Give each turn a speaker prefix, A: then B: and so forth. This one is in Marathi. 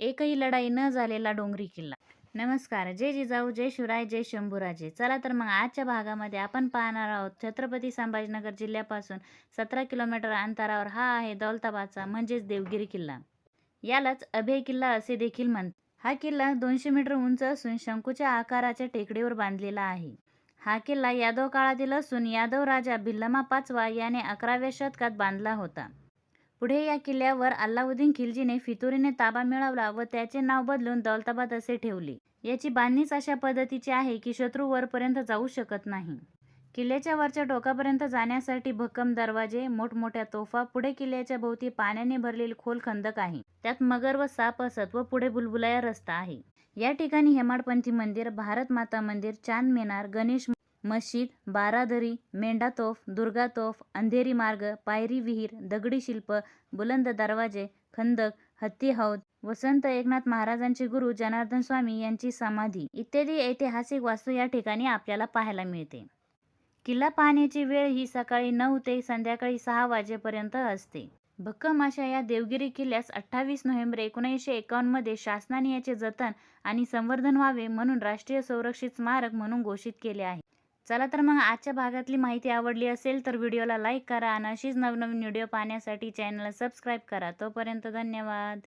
A: एकही लढाई न झालेला डोंगरी किल्ला. नमस्कार. जय जिजाऊ, जय शिवराय, जय शंभूराजे. चला तर मग आजच्या भागामध्ये आपण पाहणार आहोत छत्रपती संभाजीनगर जिल्ह्यापासून 17 किलोमीटर अंतरावर हा आहे दौलताबादचा म्हणजेच देवगिरी किल्ला. यालाच अभय किल्ला असे देखील म्हणतात. हा किल्ला 200 मीटर उंच असून शंकूच्या आकाराच्या टेकडीवर बांधलेला आहे. हा किल्ला यादव काळातील असून यादव राजा भिल्लमा पाचवा याने 11व्या शतकात बांधला होता. पुढे या किल्ल्यावर अल्लाउद्दीन खिलजीने फितुरीने ताबा मिळवला व त्याचे नाव बदलून दौलताबाद असे ठेवले. याची बांधणीच अशा पद्धतीची आहे की शत्रू वरपर्यंत जाऊ शकत नाही. किल्ल्याच्या वरच्या टोकापर्यंत जाण्यासाठी भक्कम दरवाजे, मोठमोठ्या तोफा, पुढे किल्ल्याच्या भोवती पाण्याने भरलेले खोल खंदक आहे. त्यात मगर व साप असत व पुढे बुलबुलाया रस्ता आहे. या ठिकाणी हेमाडपंथी मंदिर, भारत माता मंदिर, चांद मिनार, गणेश मशीद, बारादरी, मेंढा तोफ, दुर्गा तोफ, अंधेरी मार्ग, पायरी विहीर, दगडी शिल्प, बुलंद दरवाजे, खंदक, हत्ती हौद व संत एकनाथ महाराजांचे गुरु जनार्दन स्वामी यांची समाधी इत्यादी ऐतिहासिक वास्तू या ठिकाणी आपल्याला पाहायला मिळते. किल्ला पाहण्याची वेळ ही सकाळी 9 ते संध्याकाळी 6 वाजेपर्यंत असते. भक्कम अशा या देवगिरी किल्ल्यास 28 नोव्हेंबर 1951 मध्ये शासनाने याचे जतन आणि संवर्धन व्हावे म्हणून राष्ट्रीय संरक्षित स्मारक म्हणून घोषित केले आहे. चला तर मग आजच्या भागातली माहिती आवडली असेल तर व्हिडिओला लाईक करा आणि अशीच नवनवीन व्हिडिओ पाहण्यासाठी चॅनलला सबस्क्राईब करा. तोपर्यंत धन्यवाद.